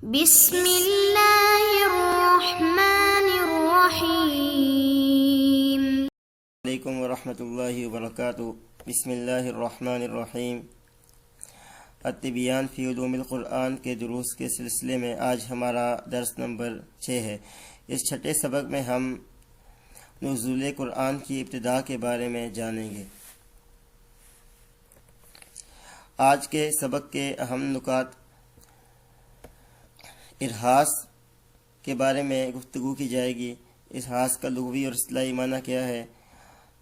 بسم اللہ الرحمن الرحیم۔ علیکم ورحمۃ اللہ وبرکاتہ۔ بسم اللہ الرحمن الرحیم۔ التبیان فی علوم القرآن کے دروس کے سلسلے میں آج ہمارا درس نمبر 6 ہے۔ اس چھٹے سبق میں ہم نزول قرآن کی ابتدا کے بارے میں جانیں گے۔ آج کے سبق کے اہم نکات: ارہاس کے بارے میں گفتگو کی جائے گی۔ ارہاس کا لغوی اور اصطلاحی معنی کیا ہے،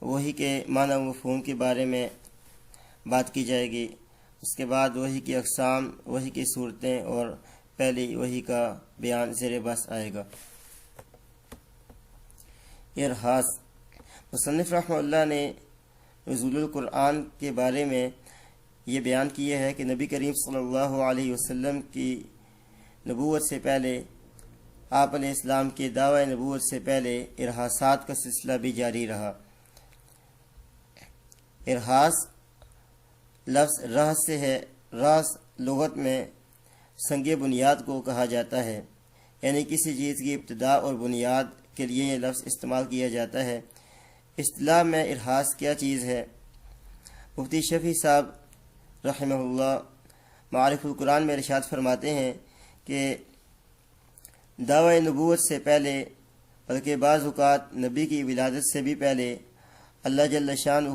وحی کے معنی و مفہوم کے بارے میں بات کی جائے گی۔ اس کے بعد وحی کی اقسام، وحی کی صورتیں اور پہلی وحی کا بیان زیر بحث آئے گا۔ ارہاس، مصنف رحمہ اللہ نے نزول القرآن کے بارے میں یہ بیان کیا ہے کہ نبی کریم صلی اللہ علیہ وسلم کی نبوت سے پہلے، آپ علیہ السلام کے دعوی نبوت سے پہلے ارہاسات کا سلسلہ بھی جاری رہا۔ ارہاس لفظ رہس سے ہے۔ رہس لغت میں سنگ بنیاد کو کہا جاتا ہے، یعنی کسی چیز کی ابتدا اور بنیاد کے لیے یہ لفظ استعمال کیا جاتا ہے۔ اصطلاح میں ارہاس کیا چیز ہے؟ مفتی شفیع صاحب رحمہ اللہ معارف القرآن میں ارشاد فرماتے ہیں کہ دعوی نبوت سے پہلے، بلکہ بعض اوقات نبی کی ولادت سے بھی پہلے، اللہ جل شانہ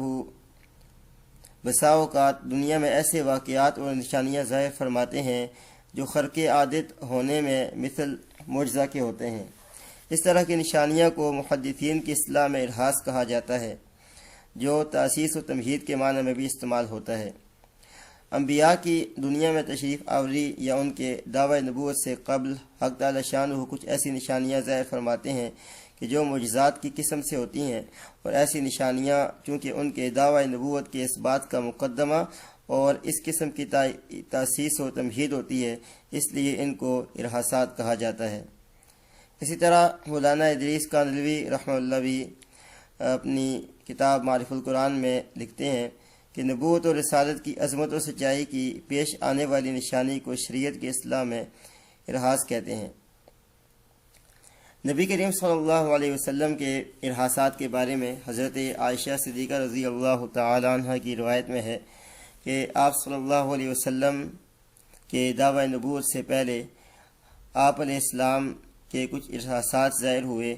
بسا اوقات دنیا میں ایسے واقعات اور نشانیاں ظاہر فرماتے ہیں جو خرق عادت ہونے میں مثل معجزہ کے ہوتے ہیں۔ اس طرح کی نشانیاں کو محدثین کی اصطلاح میں ارہاس کہا جاتا ہے، جو تاسیس و تمہید کے معنی میں بھی استعمال ہوتا ہے۔ انبیاء کی دنیا میں تشریف آوری یا ان کے دعوی نبوت سے قبل حق تعالی شانہ کچھ ایسی نشانیاں ظاہر فرماتے ہیں کہ جو معجزات کی قسم سے ہوتی ہیں، اور ایسی نشانیاں چونکہ ان کے دعوی نبوت کے اس بات کا مقدمہ اور اس قسم کی تاسیس و تمہید ہوتی ہے، اس لیے ان کو ارہاسات کہا جاتا ہے۔ اسی طرح مولانا ادریس کاندھلوی رحمہ اللہ بھی اپنی کتاب معارف القرآن میں لکھتے ہیں کہ نبوت اور رسالت کی عظمت و سچائی کی پیش آنے والی نشانی کو شریعت کی اصطلاح میں ارہاس کہتے ہیں۔ نبی کریم صلی اللہ علیہ وسلم کے ارہاسات کے بارے میں حضرت عائشہ صدیقہ رضی اللہ تعالی عنہ کی روایت میں ہے کہ آپ صلی اللہ علیہ وسلم کے دعوی نبوت سے پہلے آپ علیہ السلام کے کچھ ارہاسات ظاہر ہوئے۔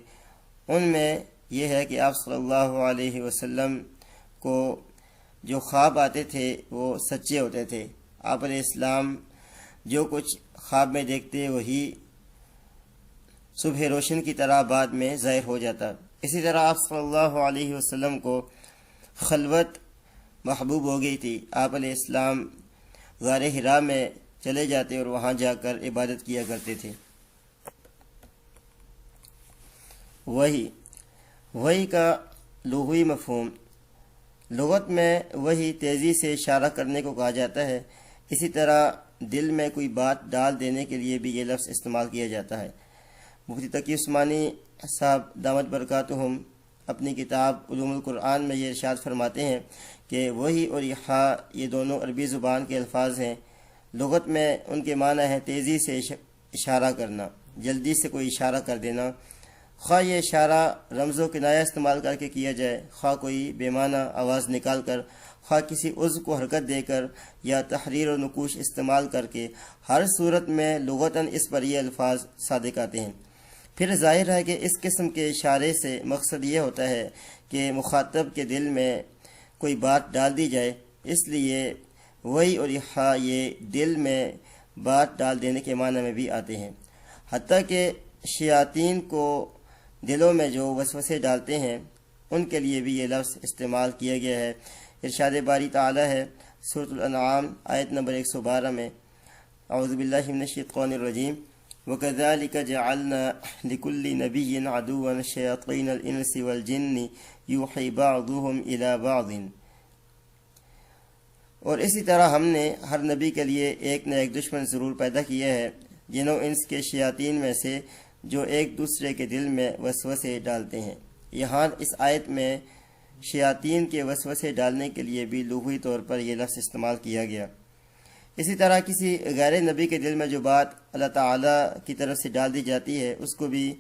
ان میں یہ ہے کہ آپ صلی اللہ علیہ وسلم کو جو خواب آتے تھے وہ سچے ہوتے تھے۔ آپ علیہ السلام جو کچھ خواب میں دیکھتے وہی صبح روشن کی طرح بعد میں ظاہر ہو جاتا۔ اسی طرح آپ صلی اللہ علیہ وسلم کو خلوت محبوب ہو گئی تھی۔ آپ علیہ السلام غار حرا میں چلے جاتے اور وہاں جا کر عبادت کیا کرتے تھے۔ وحی کا لغوی مفہوم: لغت میں وحی تیزی سے اشارہ کرنے کو کہا جاتا ہے۔ اسی طرح دل میں کوئی بات ڈال دینے کے لیے بھی یہ لفظ استعمال کیا جاتا ہے۔ مفتی تقی عثمانی صاحب دامت برکاتہم اپنی کتاب علوم القرآن میں یہ ارشاد فرماتے ہیں کہ وحی اور ایحاء یہ دونوں عربی زبان کے الفاظ ہیں۔ لغت میں ان کے معنی ہے تیزی سے اشارہ کرنا، جلدی سے کوئی اشارہ کر دینا، خواہ یہ اشارہ رمز و کنایہ استعمال کر کے کیا جائے، خواہ کوئی بے معنی آواز نکال کر، خواہ کسی عضو کو حرکت دے کر، یا تحریر و نقوش استعمال کر کے، ہر صورت میں لغتاً اس پر یہ الفاظ صادق آتے ہیں۔ پھر ظاہر ہے کہ اس قسم کے اشارے سے مقصد یہ ہوتا ہے کہ مخاطب کے دل میں کوئی بات ڈال دی جائے، اس لیے وحی اور ایحاء یہ دل میں بات ڈال دینے کے معنی میں بھی آتے ہیں۔ حتیٰ کہ شیاطین کو دلوں میں جو وسوسے ڈالتے ہیں ان کے لیے بھی یہ لفظ استعمال کیا گیا ہے۔ ارشاد باری تعالی ہے سورۃ الانعام آیت نمبر 112 میں: اعوذ باللہ من الشیطان الرجیم وَكَذَلِكَ جَعَلْنَا لِكُلِّ نَبِيٍّ عَدُوًّا شَيَاطِينَ الْإِنسِ وَالْجِنِّ يُوحِي بَعْضُهُمْ إِلَى بَعْضٍ۔ اور اسی طرح ہم نے ہر نبی کے لیے ایک نہ ایک دشمن ضرور پیدا کیا ہے جن و انس کے شیاطین میں سے، جو ایک دوسرے کے دل میں وسوسے ڈالتے ہیں۔ یہاں اس آیت میں شیاطین کے وسوسے ڈالنے کے لیے بھی لغوی طور پر یہ لفظ استعمال کیا گیا۔ اسی طرح کسی غیر نبی کے دل میں جو بات اللہ تعالیٰ کی طرف سے ڈال دی جاتی ہے اس کو بھی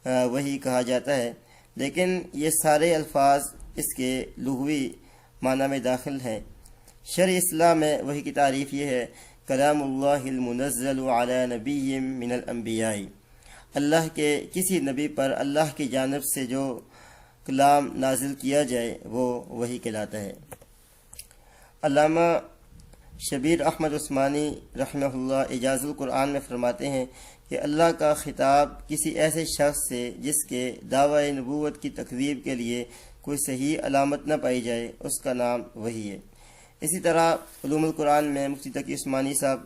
وحی کہا جاتا ہے، لیکن یہ سارے الفاظ اس کے لغوی معنی میں داخل ہیں۔ شرع اسلام میں وحی کی تعریف یہ ہے: کلام اللہ المنزل علی نبی من الانبیاء، اللہ کے کسی نبی پر اللہ کی جانب سے جو کلام نازل کیا جائے وہ وحی کہلاتا ہے۔ علامہ شبیر احمد عثمانی رحمہ اللہ اعجاز القرآن میں فرماتے ہیں کہ اللہ کا خطاب کسی ایسے شخص سے جس کے دعوی نبوت کی تکذیب کے لیے کوئی صحیح علامت نہ پائی جائے، اس کا نام وحی ہے۔ اسی طرح علوم القرآن میں مفتی تقی عثمانی صاحب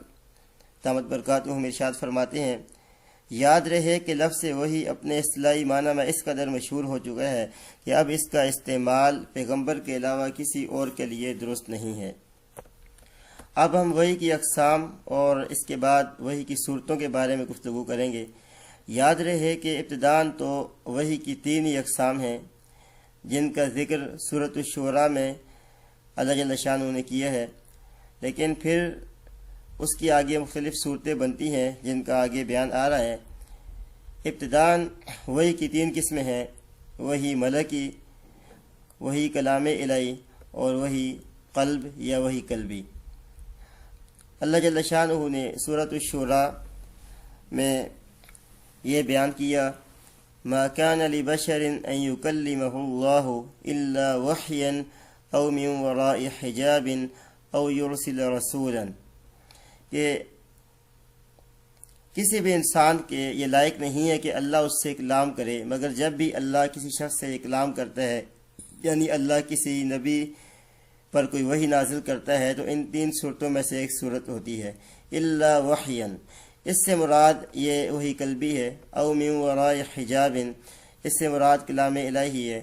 دامت برکاتہم ارشاد فرماتے ہیں: یاد رہے کہ لفظ وحی اپنے اصطلاحی معنی میں اس قدر مشہور ہو چکا ہے کہ اب اس کا استعمال پیغمبر کے علاوہ کسی اور کے لیے درست نہیں ہے۔ اب ہم وحی کی اقسام اور اس کے بعد وحی کی صورتوں کے بارے میں گفتگو کریں گے۔ یاد رہے کہ ابتداً تو وحی کی 3 ہی اقسام ہیں جن کا ذکر سورۃ الشورى میں اللہ جل شانہ نے کیا ہے، لیکن پھر اس کی آگے مختلف صورتیں بنتی ہیں جن کا آگے بیان آ رہا ہے۔ ابتداً وحی کی 3 قسمیں ہیں: وحی ملکی، وحی کلام الہی اور وحی قلب یا وحی قلبی۔ اللہ جل شانہ نے سورۃ الشورى میں یہ بیان کیا: ما كان لبشر ان يكلمه الله الا وحيا او من وراء حجاب او يرسل رسولا، کہ کسی بھی انسان کے یہ لائق نہیں ہے کہ اللہ اس سے کلام کرے مگر جب بھی اللہ کسی شخص سے کلام کرتا ہے، یعنی اللہ کسی نبی پر کوئی وحی نازل کرتا ہے تو ان 3 صورتوں میں سے ایک صورت ہوتی ہے۔ الا وحیا، اس سے مراد یہ وحی قلبی ہے۔ او من وراء حجاب، اس سے مراد کلام الہی ہے۔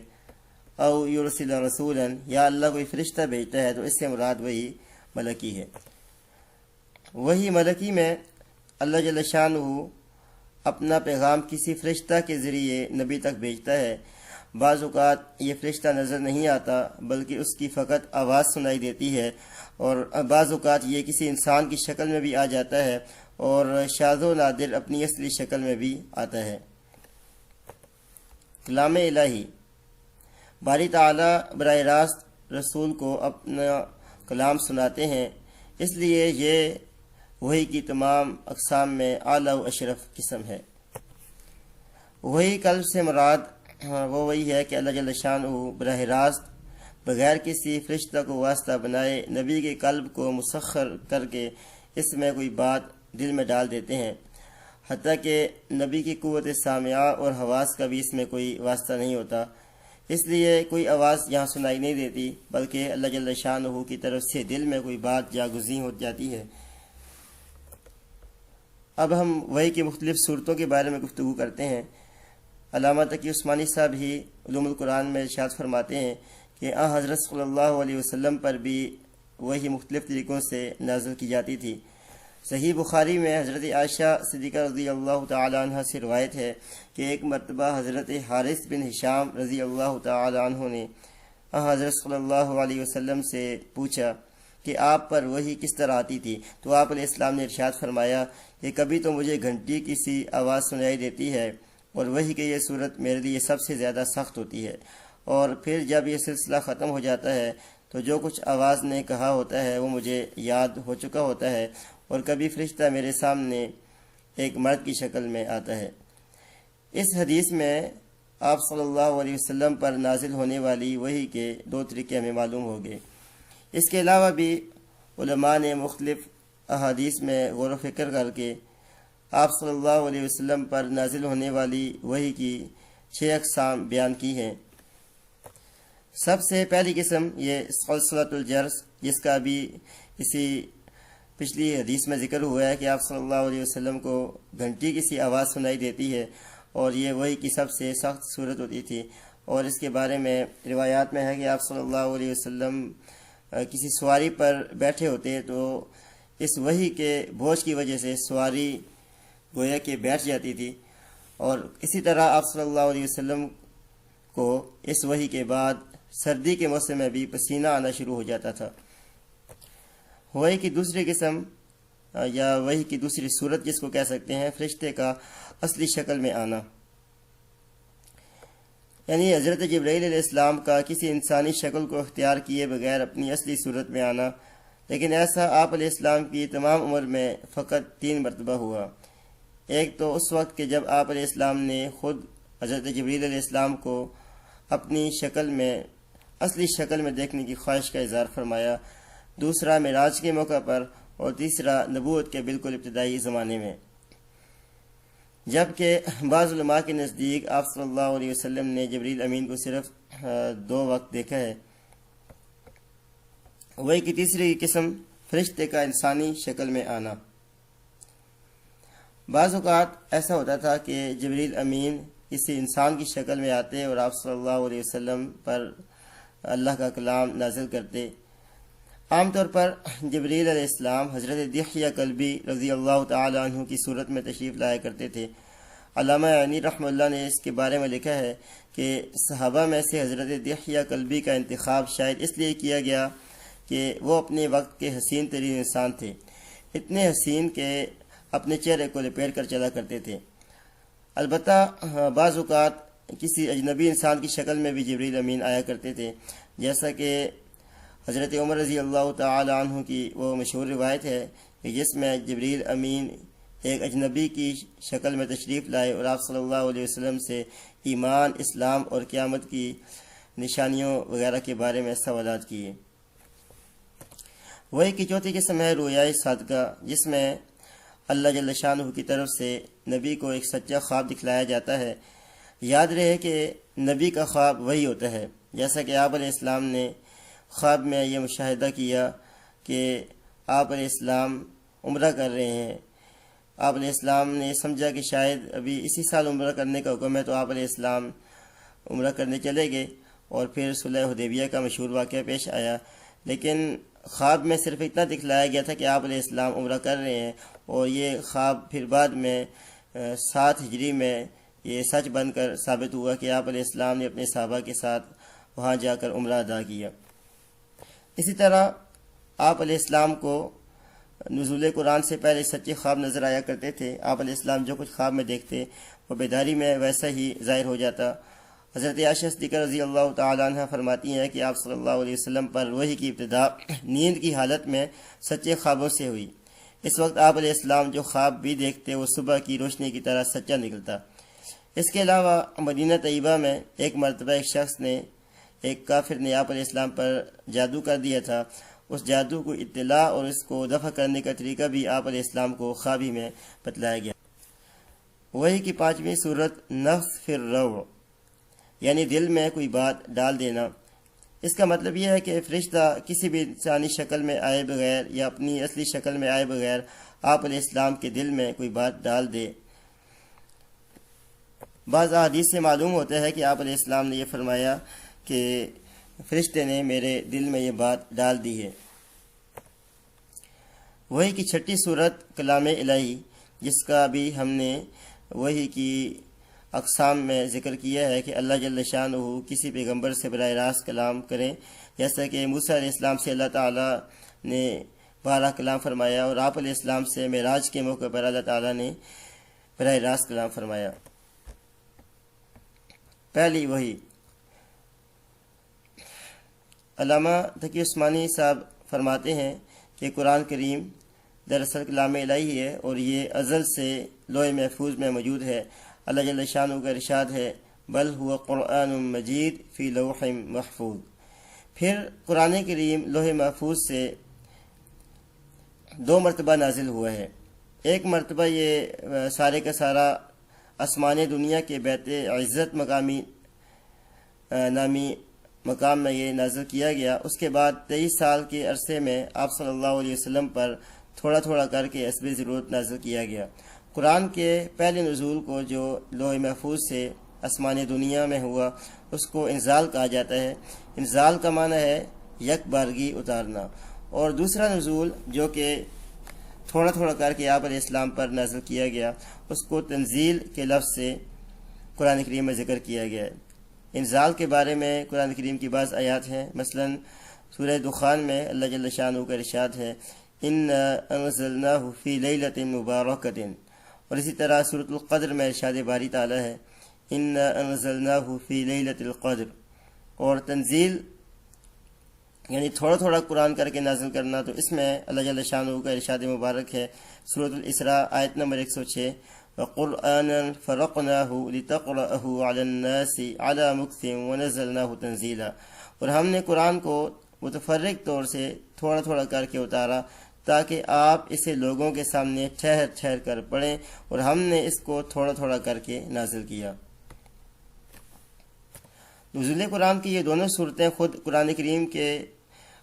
او یرسل رسولا، یا اللہ کوئی فرشتہ بھیجتا ہے تو اس سے مراد وحی ملکی ہے۔ وحی ملکی میں اللہ جل شانہ اپنا پیغام کسی فرشتہ کے ذریعے نبی تک بھیجتا ہے۔ بعض اوقات یہ فرشتہ نظر نہیں آتا بلکہ اس کی فقط آواز سنائی دیتی ہے، اور بعض اوقات یہ کسی انسان کی شکل میں بھی آ جاتا ہے اور شاذ و نادر اپنی اصلی شکل میں بھی آتا ہے۔ کلام الہی، باری تعالیٰ براہ راست رسول کو اپنا کلام سناتے ہیں، اس لیے یہ وحی کی تمام اقسام میں اعلیٰ و اشرف قسم ہے۔ وحی قلب سے مراد وہ وہی ہے کہ اللہ جل شانہ براہ راست بغیر کسی فرشتہ کو واسطہ بنائے نبی کے قلب کو مسخر کر کے اس میں کوئی بات دل میں ڈال دیتے ہیں، حتیٰ کہ نبی کی قوت سامعہ اور حواس کا بھی اس میں کوئی واسطہ نہیں ہوتا، اس لیے کوئی آواز یہاں سنائی نہیں دیتی بلکہ اللہ جل شانہ کی طرف سے دل میں کوئی بات جاگزیں ہو جاتی ہے۔ اب ہم وحی کی مختلف صورتوں کے بارے میں گفتگو کرتے ہیں۔ علامہ تقی عثمانی صاحب ہی علوم القرآن میں ارشاد فرماتے ہیں کہ حضرت صلی اللہ علیہ وسلم پر بھی وحی مختلف طریقوں سے نازل کی جاتی تھی۔ صحیح بخاری میں حضرت عائشہ صدیقہ رضی اللہ تعالی عنہ سے روایت ہے کہ ایک مرتبہ حضرت حارث بن ہشام رضی اللہ تعالی عنہ نے حضرت صلی اللہ علیہ وسلم سے پوچھا کہ آپ پر وحی کس طرح آتی تھی، تو آپ علیہ السلام نے ارشاد فرمایا کہ کبھی تو مجھے گھنٹی کی سی آواز سنائی دیتی ہے اور وحی کی یہ صورت میرے لیے سب سے زیادہ سخت ہوتی ہے، اور پھر جب یہ سلسلہ ختم ہو جاتا ہے تو جو کچھ آواز نے کہا ہوتا ہے وہ مجھے یاد ہو چکا ہوتا ہے، اور کبھی فرشتہ میرے سامنے ایک مرد کی شکل میں آتا ہے۔ اس حدیث میں آپ صلی اللہ علیہ وسلم پر نازل ہونے والی وحی کے 2 طریقے ہمیں معلوم ہو گئے۔ اس کے علاوہ بھی علماء نے مختلف احادیث میں غور و فکر کر کے آپ صلی اللہ علیہ وسلم پر نازل ہونے والی وحی کی 6 اقسام بیان کی ہیں۔ سب سے پہلی قسم یہ سلسلۃ الجرس، جس کا بھی اسی پچھلی حدیث میں ذکر ہوا ہے کہ آپ صلی اللہ علیہ وسلم کو گھنٹی کی سی آواز سنائی دیتی ہے، اور یہ وحی کی سب سے سخت صورت ہوتی تھی، اور اس کے بارے میں روایات میں ہے کہ آپ صلی اللہ علیہ وسلم کسی سواری پر بیٹھے ہوتے تو اس وحی کے بوجھ کی وجہ سے سواری گویا کہ بیٹھ جاتی تھی، اور اسی طرح آپ صلی اللہ علیہ وسلم کو اس وحی کے بعد سردی کے موسم میں بھی پسینہ آنا شروع ہو جاتا تھا۔ وحی کی دوسری قسم یا وحی کی دوسری صورت جس کو کہہ سکتے ہیں، فرشتے کا اصلی شکل میں آنا، یعنی حضرت جبرائیل علیہ السلام کا کسی انسانی شکل کو اختیار کیے بغیر اپنی اصلی صورت میں آنا، لیکن ایسا آپ علیہ السلام کی تمام عمر میں فقط 3 مرتبہ ہوا۔ ایک تو اس وقت کہ جب آپ علیہ السلام نے خود حضرت جبرائیل علیہ السلام کو اپنی شکل میں، اصلی شکل میں دیکھنے کی خواہش کا اظہار فرمایا، دوسرا معراج کے موقع پر، اور تیسرا نبوت کے بالکل ابتدائی زمانے میں، جبکہ بعض علماء کے نزدیک آپ صلی اللہ علیہ وسلم نے جبریل امین کو صرف 2 وقت دیکھا ہے۔ وہی کی تیسری قسم فرشتے کا انسانی شکل میں آنا۔ بعض اوقات ایسا ہوتا تھا کہ جبریل امین کسی انسان کی شکل میں آتے اور آپ صلی اللہ علیہ وسلم پر اللہ کا کلام نازل کرتے۔ عام طور پر جبریل علیہ السلام حضرت دحیہ کلبی رضی اللہ تعالی عنہ کی صورت میں تشریف لایا کرتے تھے۔ علامہ عینی رحمہ اللہ نے اس کے بارے میں لکھا ہے کہ صحابہ میں سے حضرت دحیہ کلبی کا انتخاب شاید اس لیے کیا گیا کہ وہ اپنے وقت کے حسین ترین انسان تھے، اتنے حسین کہ اپنے چہرے کو لپیٹ کر چلا کرتے تھے۔ البتہ بعض اوقات کسی اجنبی انسان کی شکل میں بھی جبریل امین آیا کرتے تھے، جیسا کہ حضرت عمر رضی اللہ تعالی عنہ کی وہ مشہور روایت ہے کہ جس میں جبریل امین ایک اجنبی کی شکل میں تشریف لائے اور آپ صلی اللہ علیہ وسلم سے ایمان، اسلام اور قیامت کی نشانیوں وغیرہ کے بارے میں سوالات کیے۔ وہی کی چوتھی قسم ہے رویائے صادقہ، جس میں اللہ جل شانہ کی طرف سے نبی کو ایک سچا خواب دکھلایا جاتا ہے۔ یاد رہے کہ نبی کا خواب وہی ہوتا ہے، جیسا کہ آپ علیہ السلام نے خواب میں یہ مشاہدہ کیا کہ آپ علیہ السلام عمرہ کر رہے ہیں۔ آپ علیہ السلام نے سمجھا کہ شاید ابھی اسی سال عمرہ کرنے کا حکم ہے، تو آپ علیہ السلام عمرہ کرنے چلے گئے، اور پھر صلح حدیبیہ کا مشہور واقعہ پیش آیا۔ لیکن خواب میں صرف اتنا دکھلایا گیا تھا کہ آپ علیہ السلام عمرہ کر رہے ہیں، اور یہ خواب پھر بعد میں 7 ہجری میں یہ سچ بن کر ثابت ہوا کہ آپ علیہ السلام نے اپنے صحابہ کے ساتھ وہاں جا کر عمرہ ادا کیا۔ اسی طرح آپ علیہ السلام کو نزول قرآن سے پہلے سچے خواب نظر آیا کرتے تھے۔ آپ علیہ السلام جو کچھ خواب میں دیکھتے وہ بیداری میں ویسا ہی ظاہر ہو جاتا۔ حضرت عائشہ صدیقہ رضی اللہ تعالی عنہ فرماتی ہیں کہ آپ صلی اللہ علیہ وسلم پر وحی کی ابتدا نیند کی حالت میں سچے خوابوں سے ہوئی۔ اس وقت آپ علیہ السلام جو خواب بھی دیکھتے وہ صبح کی روشنی کی طرح سچا نکلتا۔ اس کے علاوہ مدینہ طیبہ میں ایک مرتبہ ایک کافر نے آپ علیہ السلام پر جادو کر دیا تھا۔ اس جادو کو اطلاع اور اس کو دفع کرنے کا طریقہ بھی آپ علیہ السلام کو خواب ہی میں بتلایا گیا۔ وحی کی 5ویں صورت نفس فی الروع، یعنی دل میں کوئی بات ڈال دینا۔ اس کا مطلب یہ ہے کہ فرشتہ کسی بھی انسانی شکل میں آئے بغیر یا اپنی اصلی شکل میں آئے بغیر آپ علیہ السلام کے دل میں کوئی بات ڈال دے۔ بعض احادیث سے معلوم ہوتا ہے کہ آپ علیہ السلام نے یہ فرمایا کہ فرشتے نے میرے دل میں یہ بات ڈال دی ہے۔ وحی کی 6ٹھی صورت کلام الہی، جس کا بھی ہم نے وحی کی اقسام میں ذکر کیا ہے کہ اللہ جل شانہ کسی پیغمبر سے براہ راست کلام کریں، جیسا کہ موسیٰ علیہ السلام سے اللہ تعالیٰ نے 12 کلام فرمایا، اور آپ علیہ السلام سے معراج کے موقع پر اللہ تعالیٰ نے براہ راست کلام فرمایا۔ پہلی وحی، علامہ تقی عثمانی صاحب فرماتے ہیں کہ قرآن کریم دراصل کلام الہی ہے، اور یہ ازل سے لوح محفوظ میں موجود ہے۔ اللہ جل شانہ کا ارشاد ہے بل هو قرآن مجید فی لوح محفوظ۔ پھر قرآن کریم لوح محفوظ سے 2 مرتبہ نازل ہوا ہے۔ ایک مرتبہ یہ سارے کا سارا آسمان دنیا کے بیت عزت نامی مقام میں یہ نازل کیا گیا۔ اس کے بعد 23 سال کے عرصے میں آپ صلی اللہ علیہ وسلم پر تھوڑا تھوڑا کر کے حسب ضرورت نازل کیا گیا۔ قرآن کے پہلے نزول کو جو لوح محفوظ سے آسمان دنیا میں ہوا اس کو انزال کہا جاتا ہے۔ انزال کا معنی ہے یک بارگی اتارنا، اور دوسرا نزول جو کہ تھوڑا تھوڑا کر کے آپ علیہ السلام پر نازل کیا گیا اس کو تنزیل کے لفظ سے قرآن کریم میں ذکر کیا گیا ہے۔ انزال کے بارے میں قرآن کریم کی بعض آیات ہیں، مثلا سورہ دخان میں اللہ جل شانہ کا ارشاد ہے انا انزلناہ فی لیلۃ مبارکۃ، اور اسی طرح سورۃ القدر میں ارشاد باری تعالی ہے انا انزلناہ فی لیلۃ القدر۔ اور تنزیل یعنی تھوڑا تھوڑا قرآن کر کے نازل کرنا، تو اس میں اللہ جل شانہ کا ارشاد مبارک ہے سورۃ الاسراء آیت نمبر 106، وَقُرْآنًا فَرَقْنَاهُ لِتَقْرَأَهُ عَلَى النَّاسِ عَلَى مُكْثٍ وَنَزَّلْنَاهُ تَنزِيلًا، اور ہم نے قرآن کو متفرق طور سے تھوڑا تھوڑا کر کے اتارا تاکہ آپ اسے لوگوں کے سامنے ٹھہر ٹھہر کر پڑھیں، اور ہم نے اس کو تھوڑا تھوڑا کر کے نازل کیا۔ نزول قرآن کی یہ دونوں صورتیں خود قرآن کریم کے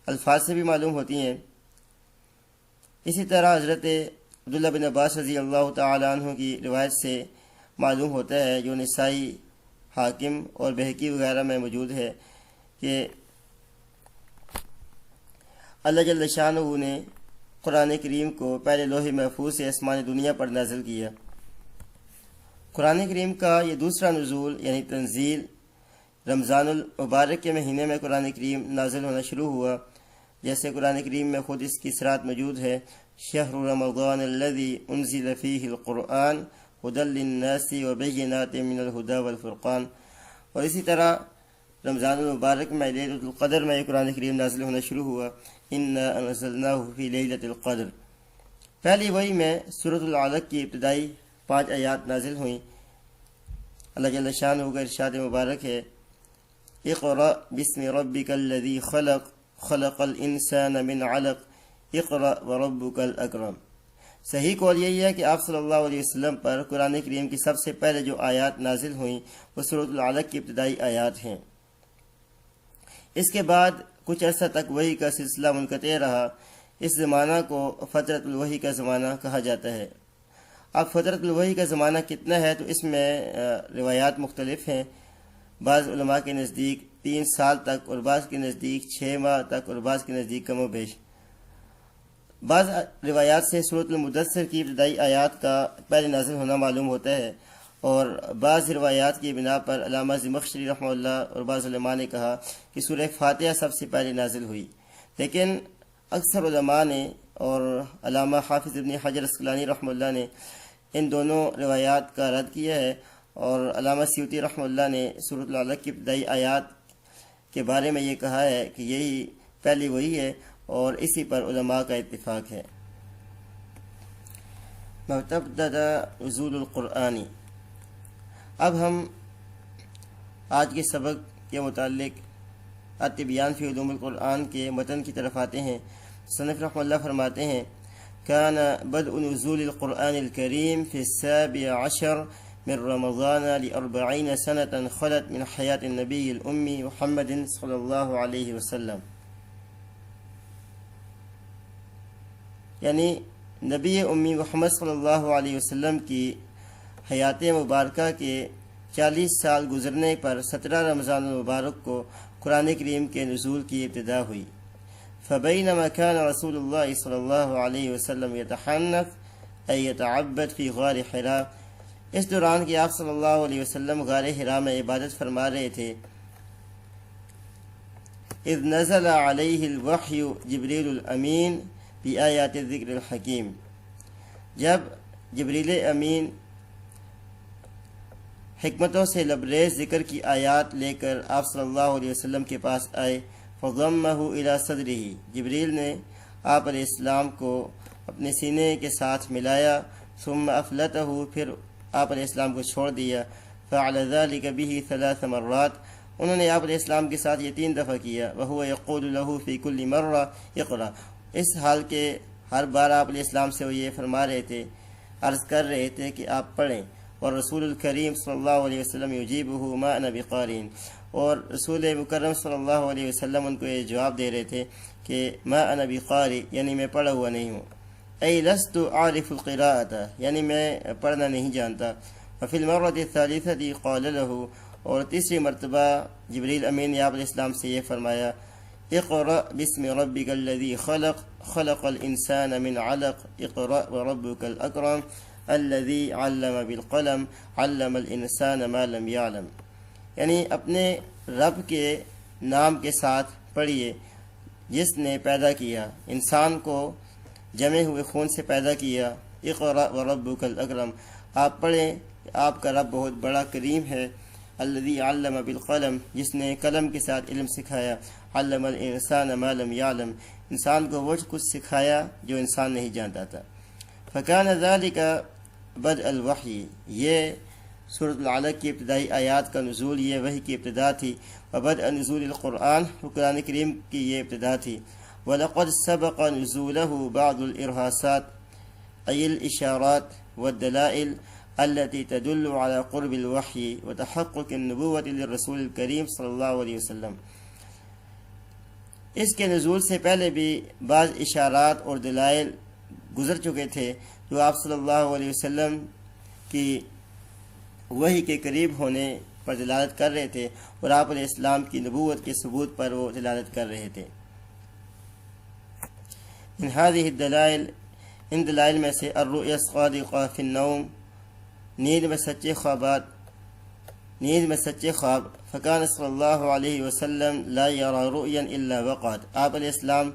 الفاظ سے بھی معلوم ہوتی ہیں۔ اسی طرح حضرت عبداللہ بن عباس رضی اللہ تعالیٰ عنہ کی روایت سے معلوم ہوتا ہے، جو نسائی، حاکم اور بہقی وغیرہ میں موجود ہے، کہ اللہ جل شانہ نے قرآن کریم کو پہلے لوح محفوظ سے آسمان دنیا پر نازل کیا۔ قرآن کریم کا یہ دوسرا نزول یعنی تنزیل رمضان المبارک کے مہینے میں قرآن کریم نازل ہونا شروع ہوا، جیسے قرآن کریم میں خود اس کی صراط موجود ہے، شہر رمضان الذی انزل فیہ القرآن ھدی للناس وبینات من الھدی والفرقان۔ اور اسی طرح رمضان المبارک میں لیلۃ القدر میں قرآن کریم نازل ہونا شروع ہوا، انا انزلناہ فی لیلۃ القدر۔ پہلی وحی میں سورۃ العلق کی ابتدائی 5 آیات نازل ہوئیں۔ اللہ جل شانہ کا ارشاد مبارک ہے، اقرأ بسم ربک الذی خلق خلق الانسان من علق اقرأ وربک الاکرم۔ صحیح قول یہی ہے کہ آپ صلی اللہ علیہ وسلم پر قرآن کریم کی سب سے پہلے جو آیات نازل ہوئیں وہ سورۃ العلق کی ابتدائی آیات ہیں۔ اس کے بعد کچھ عرصہ تک وحی کا سلسلہ منقطع رہا۔ اس زمانہ کو فترۃ الوحی کا زمانہ کہا جاتا ہے۔ اب فترۃ الوحی کا زمانہ کتنا ہے تو اس میں روایات مختلف ہیں۔ بعض علماء کے نزدیک 3 سال تک، اور بعض کے نزدیک 6 ماہ تک، اور بعض کے نزدیک کم و بیش۔ بعض روایات سے سورۃ المدثر کی ابتدائی آیات کا پہلے نازل ہونا معلوم ہوتا ہے، اور بعض روایات کی بنا پر علامہ زمخشری رحمہ اللہ اور بعض علماء نے کہا کہ سورہ فاتحہ سب سے پہلے نازل ہوئی، لیکن اکثر علماء نے اور علامہ حافظ ابن حجر عسقلانی رحمہ اللہ نے ان دونوں روایات کا رد کیا ہے، اور علامہ سیوطی رحمہ اللہ نے سورۃ العلق کی ابتدائی آیات کے بارے میں یہ کہا ہے کہ یہی پہلی وحی ہے، اور اسی پر علماء کا اتفاق ہے۔ مبتدأ نزول القرآنی۔ اب ہم آج کے سبق کے متعلق التبیان فی علوم القرآن کے متن کی طرف آتے ہیں۔ مصنف رحمہ اللہ فرماتے ہیں، کان بدء نزول القرآن الکریم فی السابع عشر من رمضان ل40 سنة خلت من حیات النبی الأمی محمد صلی اللہ علیہ وسلم، یعنی نبی امی محمد صلی اللہ علیہ وسلم کی حیات مبارکہ کے 40 سال گزرنے پر 17 رمضان المبارک کو قرآن کریم کے نزول کی ابتدا ہوئی۔ فبینما کان رسول اللہ صلی اللہ علیہ وسلم یتحنث ای یتعبد فی غار حراء، اس دوران کہ آپ صلی اللہ علیہ وسلم غار حراء میں عبادت فرما رہے تھے، اذ نزل علیہ الوحی جبریل الامین بآیات الذکر الحکیم، جب جبریل امین حکمتوں سے لبریز ذکر کی آیات لے کر آپ صلی اللہ علیہ وسلم کے پاس آئے، فضمہ الی صدرہ، جبریل نے آپ علیہ السلام کو اپنے سینے کے ساتھ ملایا، ثم افلتہ، پھر آپ علیہ السلام کو چھوڑ دیا، فعل ذلک بہ 3 مرات، انہوں نے آپ علیہ السلام کے ساتھ یہ 3 دفعہ کیا، وہو یقول لہ فی کل مرہ اقرأ، اس حال کے ہر بار آپ علیہ السلام سے وہ یہ فرما رہے تھے، عرض کر رہے تھے کہ آپ پڑھیں، اور رسول الکریم صلی اللہ علیہ وسلم یجیبہ ما انا بقارئ، اور رسول مکرم صلی اللہ علیہ وسلم ان کو یہ جواب دے رہے تھے کہ ما انا بقارئ، یعنی میں پڑھا ہوا نہیں ہوں، ای لست عارف القراءۃ، یعنی میں پڑھنا نہیں جانتا۔ وفی المرۃ الثالثۃ قال لہ، اور تیسری مرتبہ جبریل امین نے آپ علیہ السلام سے یہ فرمایا، اقرأ بسم ربک الذی خلق خلق الانسان من علق اقرأ وربک الاکرم الذی علم بالقلم علم الانسان ما لم یعلم، یعنی اپنے رب کے نام کے ساتھ پڑھیے جس نے پیدا کیا انسان کو جمے ہوئے خون سے پیدا کیا۔ اقرأ وربک الاکرم، آپ پڑھیں آپ کا رب بہت بڑا کریم ہے۔ الذی علم بالقلم، جس نے قلم کے ساتھ علم سکھایا۔ علم الانسان ما لم يعلم، انسان کو وہ کچھ سکھایا جو انسان نہیں جانتا تھا۔ فکان ذلک بدء الوحی، یہ سورۃ العلق کی ابتدائی آیات کا نزول یہ وحی کی ابتدا تھی۔ وبدء نزول القرآن، قرآن کریم کی یہ ابتدا تھی۔ وَلَقَدْ سَبَقَ نُزُولَهُ بَعْضُ الْإِرْهَاسَاتِ أي الإشارات والدلائل التي تدل على قرب الوحي وتحقق النبوة للرسول الكريم صلی اللہ علیہ وسلم۔ اس کے نزول سے پہلے بھی بعض اشارات اور دلائل گزر چکے تھے جو آپ صلی اللہ علیہ وسلم کی وحی کے قریب ہونے پر دلالت کر رہے تھے اور آپ علیہ السلام کی نبوت کے ثبوت پر وہ دلالت کر رہے تھے۔ ان هذه الدلائل، ان دلائل میں سے الرؤیا الصادقہ فی النوم، نیند میں سچے خوابات، نیند میں سچے خواب۔ فکان صلی اللہ علیہ وسلم لا یرى رؤیا الا وقعت، آپ علیہ السلام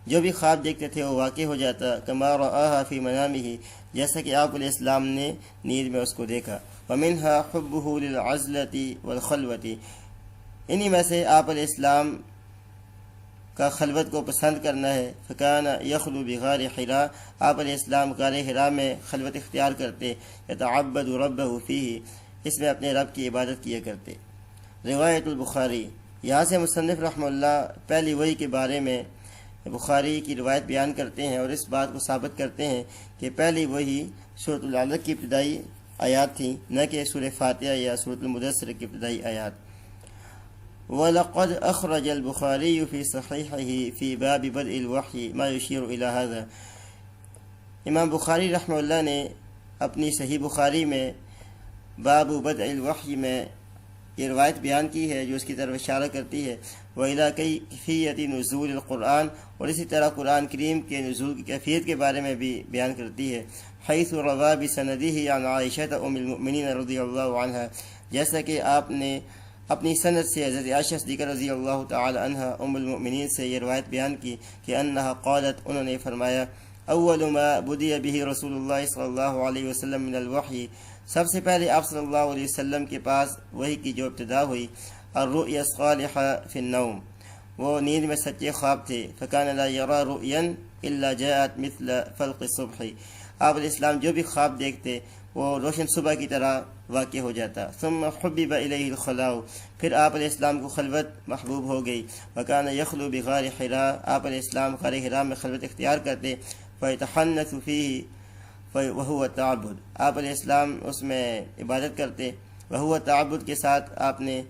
جو بھی خواب دیکھتے تھے وہ واقع ہو جاتا۔ کما رآها فی منامہ، جیسا کہ آپ علیہ السلام نے نیند میں اس کو دیکھا۔ ومنها حبہ للعزلۃ والخلوۃ، انہی میں سے آپ علیہ السلام کا خلوت کو پسند کرنا ہے۔ فکان یخلو بغار حراء، آپ علیہ السلام غار حراء میں خلوت اختیار کرتے۔ یتعبد ربہ فیہ، اس میں اپنے رب کی عبادت کیا کرتے۔ روایت البخاری، یہاں سے مصنف رحمہ اللہ پہلی وحی کے بارے میں بخاری کی روایت بیان کرتے ہیں اور اس بات کو ثابت کرتے ہیں کہ پہلی وحی سورۃ العلق کی ابتدائی آیات تھیں، نہ کہ سورہ فاتحہ یا سورۃ المدثر کی ابتدائی آیات۔ وَلَقَدْ أَخْرَجَ الْبُخَارِيُّ فِي صَحِيحِهِ فِي بَابِ بَدْءِ الْوَحْيِ مَا يُشِيرُ إِلَى هَذَا، امام بخاری رحمہ اللہ نے اپنی صحیح بخاری میں باب بدء الوحی میں یہ روایت بیان کی ہے جو اس کی طرف اشارہ کرتی ہے۔ وَإِلَى كَيْفِيَّةِ نُزُولِ الْقُرْآنِ، اور اسی طرح قرآن کریم کے نزول کی کیفیت کے بارے میں بھی بیان کرتی ہے۔ حیث روا بسندہ عن عائشہ ام المؤمنین رضی اللہ عنہ، جیسا کہ آپ نے اپنی سند سے حضرت عائشہ صدیقہ رضی اللہ تعالی عنہ ام المؤمنین سے یہ روایت بیان کی کہ انہا قالت، انہوں نے فرمایا، اول ما بدی به رسول اللہ صلی اللہ علیہ وسلم من الوحی، سب سے پہلے آپ صلی اللہ علیہ وسلم کے پاس وحی کی جو ابتدا ہوئی، الرؤیا الصالحہ فی النوم، وہ نیند میں سچے خواب تھے۔ فکان لا یرى رؤیا الا جاءت مثل فلق الصبح، آپ علیہ السلام جو بھی خواب دیکھتے وہ روشن صبح کی طرح واقع ہو جاتا۔ ثم حبب الیہ الخلاء، پھر آپ علیہ السلام کو خلوت محبوب ہو گئی۔ وکان یخلو بغار حراء، آپ علیہ السلام غار حراء میں خلوت اختیار کرتے۔ فیتحنث فیہ وہو تعبد، آپ علیہ السلام اس میں عبادت کرتے۔ وہو تعبد کے ساتھ آپ نے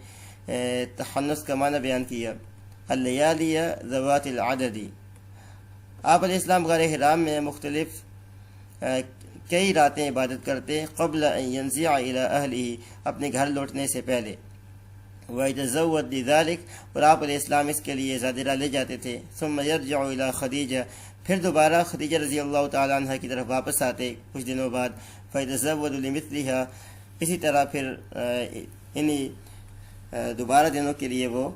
تحنث کا معنی بیان کیا۔ اللیالی ذوات العدد، آپ علیہ السلام غار حراء میں مختلف کئی راتیں عبادت کرتے، قبل ان ینزع الی اہلہ، اپنے گھر لوٹنے سے پہلے۔ ویتزود لذلک، اور آپ علیہ السلام اس کے لیے زادرہ لے جاتے تھے۔ ثم یرجع الی خدیجہ، پھر دوبارہ خدیجہ رضی اللہ تعالی عنہ کی طرف واپس آتے کچھ دنوں بعد۔ فیتزود لمثلہا، اسی طرح پھر انہی دوبارہ دنوں کے لیے وہ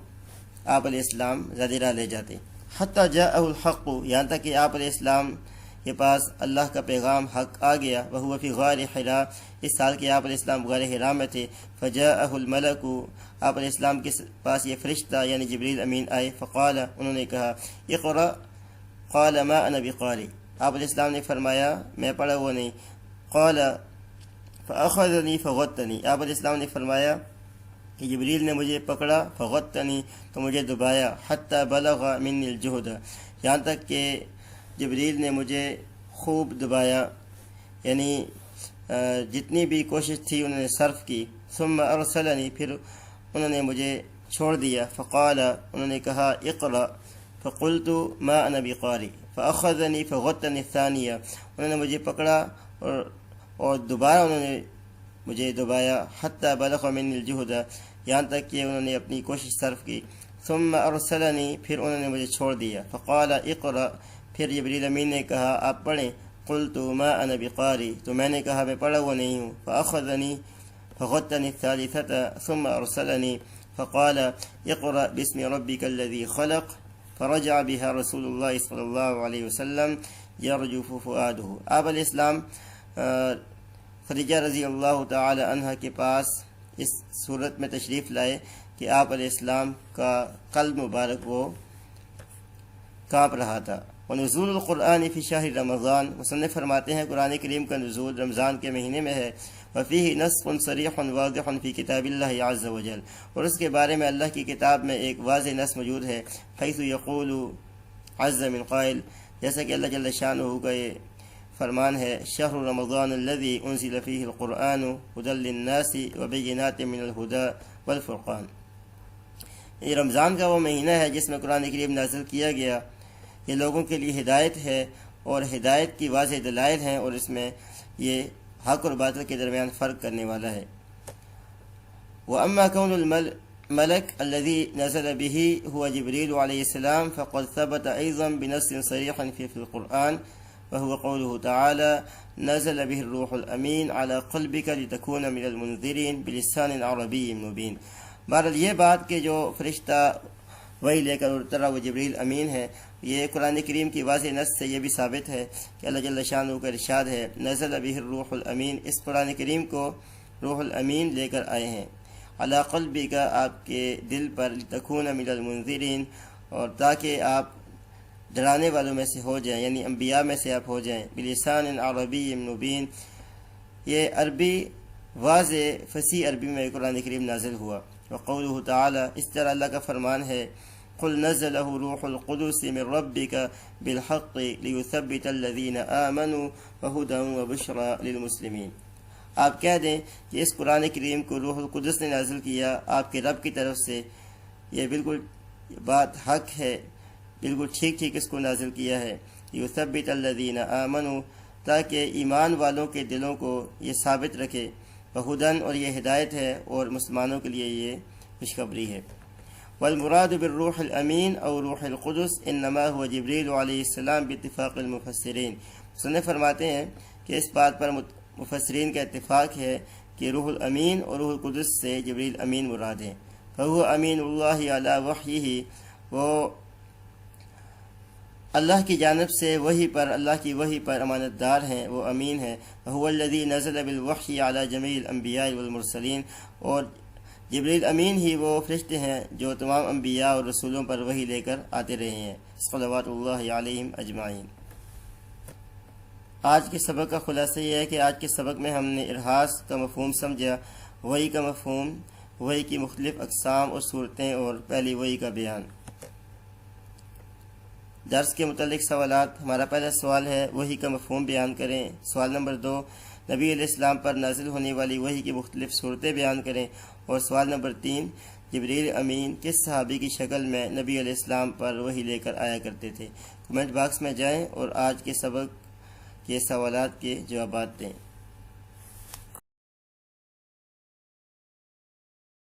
آپ علیہ السلام زادرہ لے جاتے۔ حتی جاءہ الحق، یہاں تک کہ آپ علیہ السلام کے پاس اللہ کا پیغام حق آ گیا۔ وہو فی غار حراء، اس سال کے آپ علیہ السلام غار حراء میں تھے۔ فجاءہ الملک، آپ علیہ السلام کے پاس یہ فرشتہ یعنی جبریل امین آئے۔ فقال، انہوں نے کہا، اقرأ، قال ما انا بقاری، آپ علیہ السلام نے فرمایا میں پڑھا وہ نہیں۔ قال فاخذنی فغتنی، آپ علیہ السلام نے فرمایا کہ جبریل نے مجھے پکڑا، فغتنی، تو مجھے دبایا، حتی بلغ منی الجہد، یہاں تک کہ جبریل نے مجھے خوب دبایا، یعنی جتنی بھی کوشش تھی انہوں نے صرف کی۔ ثم ارسلنی، پھر انہوں نے مجھے چھوڑ دیا۔ فقال، انہوں نے کہا، اقرأ، فقلت ما انا بقاری، فاخذنی فغتنی الثانیہ، انہوں نے مجھے پکڑا اور دوبارہ انہوں نے مجھے دبایا، حتی بلغ منی الجہد، یہاں تک کہ انہوں نے اپنی کوشش صرف کی۔ ثم ارسلنی، پھر انہوں نے مجھے چھوڑ دیا۔ فقال اقرأ، پھر جبریل امین نے کہا آپ پڑھیں۔ قلت ما انا بقاری، تو میں نے کہا میں پڑھا وہ نہیں ہوں۔ فاخذنی فغتنی الثالثة ثم ارسلنی فقال اقرأ باسم ربک الذی خلق، فرجع بها رسول اللہ صلی اللہ علیہ وسلم يرجف فؤاده۔ آپ علیہ السلام خدیجہ رضی اللہ تعالی عنہ کے پاس اس صورت میں تشریف لائے کہ آپ علیہ السلام کا قلب مبارک وہ کانپ رہا تھا۔ ونزول القرآن فی شہر رمضان، مصنف فرماتے ہیں قرآن کریم کا نزول رمضان کے مہینے میں ہے۔ وفیہ نص صریح واضح فی کتاب اللہ عز وجل، اور اس کے بارے میں اللہ کی کتاب میں ایک واضح نص موجود ہے، حیث یقول عز من قائل، جیسا کہ اللہ جل شانہ کا یہ فرمان ہے، شہر رمضان الذی انزل فیہ القرآن ھدی للناس وبینات من الھدی والفرقان۔ یہ رمضان کا وہ مہینہ ہے جس میں قرآن کریم نازل کیا گیا، یہ لوگوں کے لیے ہدایت ہے اور ہدایت کی واضح دلائل ہیں، اور اس میں یہ حق اور باطل کے درمیان فرق کرنے والا ہے۔ وَأَمَّا كَوْنُ الْمَلَكِ الَّذِي نَزَلَ بِهِ هُوَ جِبْرِيلُ عَلَيْهِ السَّلَامُ فَقَدْ ثَبَتَ أَيْضًا بِنَصٍّ صَرِيحٍ فِي الْقُرْآنِ وَهُوَ قَوْلُهُ تَعَالَى نَزَلَ بِهِ الرُّوحُ الْأَمِينُ عَلَى قَلْبِكَ لِتَكُونَ مِنَ الْمُنذِرِينَ بِلِسَانٍ عَرَبِيٍّ مُبِينٍ۔ بہرحال یہ بات کہ جو فرشتہ وہی لے کر اترا وہ جبریل امین ہے، یہ قرآن کریم کی واضح نص سے یہ بھی ثابت ہے کہ اللہ جل شانہ کا ارشاد ہے، نزل بہ الروح الامین، اس قرآن کریم کو روح الامین لے کر آئے ہیں، علی قلبک، آپ کے دل پر، لتکون من المنذرین، اور تاکہ آپ ڈرانے والوں میں سے ہو جائیں، یعنی انبیاء میں سے آپ ہو جائیں، بلسان عربی مبین، یہ عربی واضح فصیح عربی میں قرآن کریم نازل ہوا۔ وقولہ تعالی، اس طرح اللہ کا فرمان ہے، قل نزلہ روح القدس من ربک بالحق لیثبت الذین آمنوا وہدی وبشری للمسلمین۔ آپ کہہ دیں کہ اس قرآن کریم کو روح القدس نے نازل کیا آپ کے رب کی طرف سے، یہ بالکل بات حق ہے، بالکل ٹھیک اس کو نازل کیا ہے، لیثبت الذین آمنوا، تاکہ ایمان والوں کے دلوں کو یہ ثابت رکھے، وہدن، اور یہ ہدایت ہے، اور مسلمانوں کے لیے یہ خوشخبری ہے۔ والمراد بالروح الامین او روح القدس انما هو جبریل علیہ السلام باتفاق المفسرین۔ مصنف فرماتے ہیں کہ اس بات پر مفسرین کا اتفاق ہے کہ روح الامین اور روح القدس سے جبریل امین مراد ہیں۔ فهو امین اللہ علی وحیہ، وہ اللہ کی جانب سے وحی پر، اللہ کی وحی پر امانت دار ہیں، وہ امین ہیں۔ وهو الذی نزل بالوحی علی جمیع الانبیاء والمرسلین، اور جبریل امین ہی وہ فرشتے ہیں جو تمام انبیاء اور رسولوں پر وحی لے کر آتے رہے ہیں، صلوات اللہ علیہم اجمعین۔ آج کے سبق کا خلاصہ یہ ہے کہ آج کے سبق میں ہم نے ارہاس کا مفہوم سمجھا، وحی کا مفہوم، وحی کی مختلف اقسام اور صورتیں، اور پہلی وحی کا بیان۔ درس کے متعلق سوالات۔ ہمارا پہلا سوال ہے، وحی کا مفہوم بیان کریں۔ سوال نمبر 2، نبی علیہ السلام پر نازل ہونے والی وحی کی مختلف صورتیں بیان کریں۔ اور سوال نمبر 3، جبریل امین کس صحابی کی شکل میں نبی علیہ السلام پر وحی لے کر آیا کرتے تھے؟ کمنٹ باکس میں جائیں اور آج کے سبق کے سوالات کے جوابات دیں۔